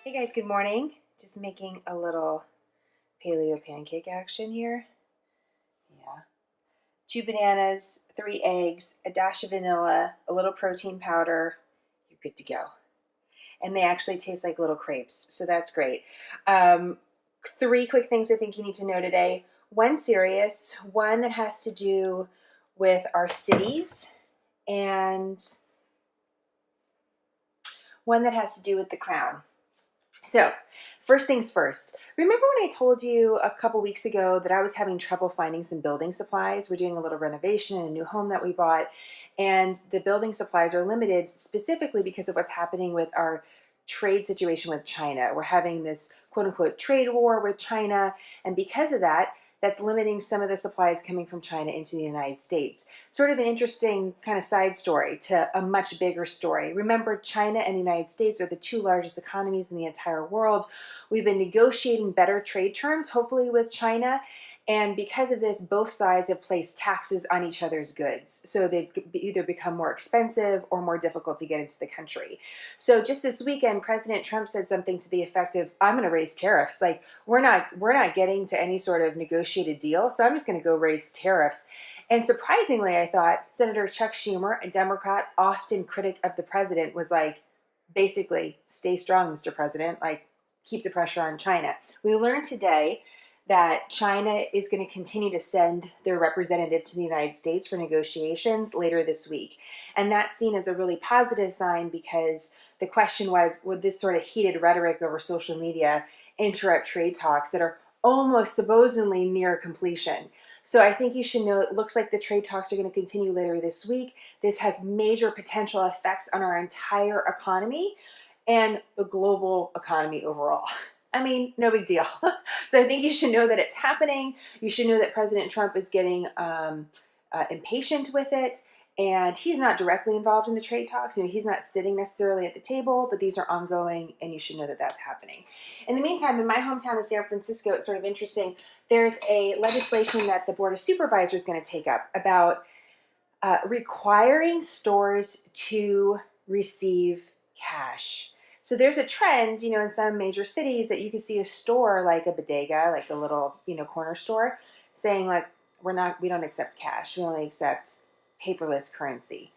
Hey guys, good morning. Just making a little paleo pancake action here. Yeah. 2 bananas, 3 eggs, a dash of vanilla, a little protein powder. You're good to go. And they actually taste like little crepes, so that's great. Um, 3 quick things I think you need to know today. One serious, one that has to do with our cities, and one that has to do with the crown. So, first things first. Remember when I told you a couple weeks ago that I was having trouble finding some building supplies? We're doing a little renovation in a new home that we bought, and the building supplies are limited specifically because of what's happening with our trade situation with China. We're having this quote unquote trade war with China, and because of that, that's limiting some of the supplies coming from China into the United States. Sort of an interesting kind of side story to a much bigger story. Remember, China and the United States are the two largest economies in the entire world. We've been negotiating better trade terms, hopefully with China. And because of this, both sides have placed taxes on each other's goods. So they've either become more expensive or more difficult to get into the country. So just this weekend, President Trump said something to the effect of, I'm going to raise tariffs. Like, we're not getting to any sort of negotiated deal. So I'm just going to go raise tariffs. And surprisingly, I thought Senator Chuck Schumer, a Democrat, often critic of the president, was like, basically, stay strong, Mr. President, like, keep the pressure on China. We learned today that China is going to continue to send their representative to the United States for negotiations later this week. And that's seen as a really positive sign because the question was, would this sort of heated rhetoric over social media interrupt trade talks that are almost supposedly near completion? So I think you should know it looks like the trade talks are going to continue later this week. This has major potential effects on our entire economy and the global economy overall. I mean, no big deal. So I think you should know that it's happening. You should know that President Trump is getting impatient with it. And he's not directly involved in the trade talks. He's not sitting necessarily at the table, but these are ongoing, and you should know that that's happening. In the meantime, in my hometown of San Francisco, it's sort of interesting. There's a legislation that the Board of Supervisors is going to take up about requiring stores to receive cash. So there's a trend, in some major cities that you can see a store like a bodega, like a little, corner store, saying like, we don't accept cash. We only accept paperless currency.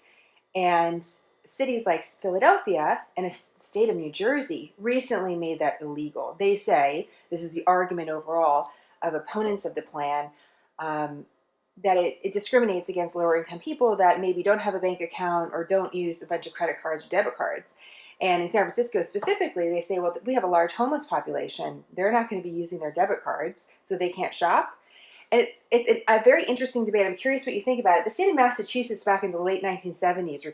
And cities like Philadelphia and a state of New Jersey recently made that illegal. They say, this is the argument overall of opponents of the plan, that it discriminates against lower income people that maybe don't have a bank account or don't use a bunch of credit cards or debit cards. And in San Francisco specifically, they say, well, we have a large homeless population. They're not going to be using their debit cards, so they can't shop. And it's a very interesting debate. I'm curious what you think about it. The state of Massachusetts back in the late 1970s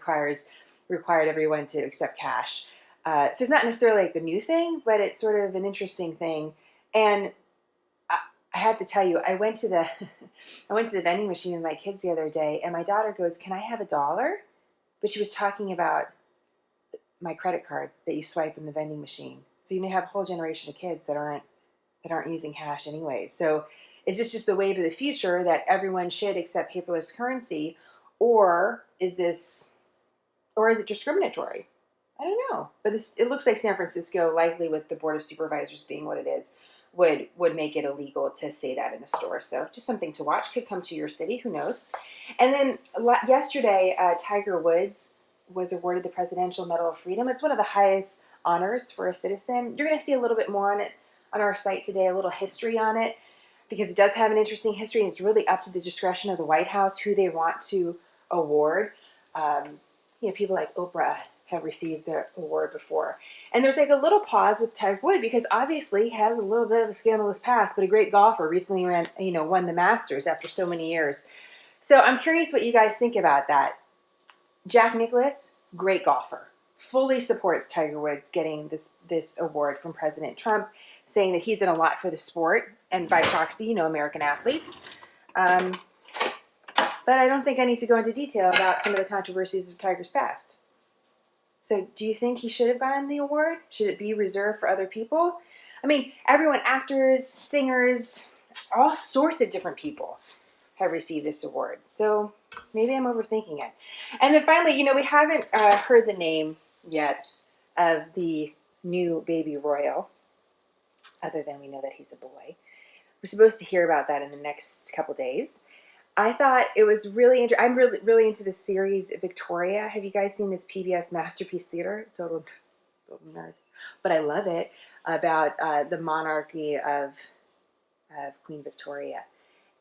required everyone to accept cash. So it's not necessarily like the new thing, but it's sort of an interesting thing. And I have to tell you, I went to the I went to the vending machine with my kids the other day, and my daughter goes, "Can I have $1?" But she was talking about my credit card that you swipe in the vending machine. So you may have a whole generation of kids that aren't using cash anyway. So is this just the wave of the future that everyone should accept paperless currency, or is it discriminatory? I don't know. But it looks like San Francisco, likely with the Board of Supervisors being what it is, would make it illegal to say that in a store. So just something to watch. Could come to your city. Who knows? And then yesterday, Tiger Woods was awarded the Presidential Medal of Freedom. It's one of the highest honors for a citizen. You're going to see a little bit more on it on our site today, a little history on it, because it does have an interesting history, and it's really up to the discretion of the White House who they want to award. People like Oprah have received the award before. And there's like a little pause with Tiger Woods because obviously he has a little bit of a scandalous past, but a great golfer, recently won the Masters after so many years. So I'm curious what you guys think about that. Jack Nicklaus, great golfer, fully supports Tiger Woods getting this award from President Trump, saying that he's done a lot for the sport and by proxy, American athletes. But I don't think I need to go into detail about some of the controversies of Tiger's past. So do you think he should have gotten the award? Should it be reserved for other people? I mean, everyone, actors, singers, all sorts of different people have received this award. So maybe I'm overthinking it. And then finally, we haven't heard the name yet of the new baby royal, other than we know that he's a boy. We're supposed to hear about that in the next couple days. I thought it was really interesting. I'm really into this series, Victoria. Have you guys seen this PBS Masterpiece Theater? Total nerd. But I love it, about the monarchy of Queen Victoria.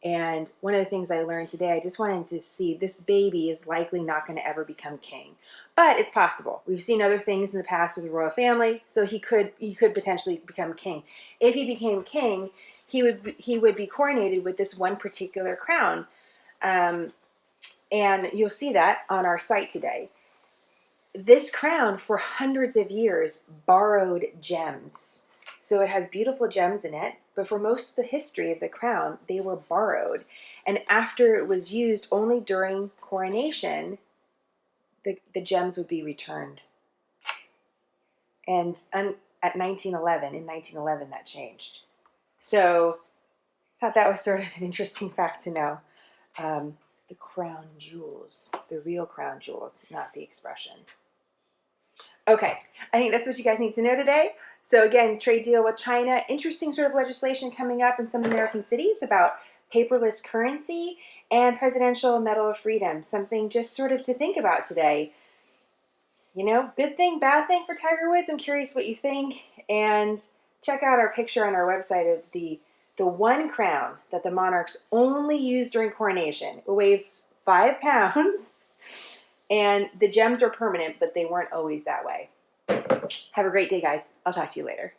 And one of the things I learned today, I just wanted to see, this baby is likely not going to ever become king, but it's possible. We've seen other things in the past with the royal family, so he could potentially become king. If he became king, he would be coronated with this one particular crown, and you'll see that on our site today. This crown, for hundreds of years, borrowed gems. So it has beautiful gems in it, but for most of the history of the crown, they were borrowed. And after it was used only during coronation, the gems would be returned. And in 1911, that changed. So I thought that was sort of an interesting fact to know. The crown jewels, the real crown jewels, not the expression. Okay, I think that's what you guys need to know today. So again, trade deal with China, interesting sort of legislation coming up in some American cities about paperless currency and presidential Medal of Freedom, something just sort of to think about today. You know, good thing, bad thing for Tiger Woods? I'm curious what you think. And check out our picture on our website of the one crown that the monarchs only use during coronation. It weighs 5 pounds. And the gems are permanent, but they weren't always that way. Have a great day, guys. I'll talk to you later.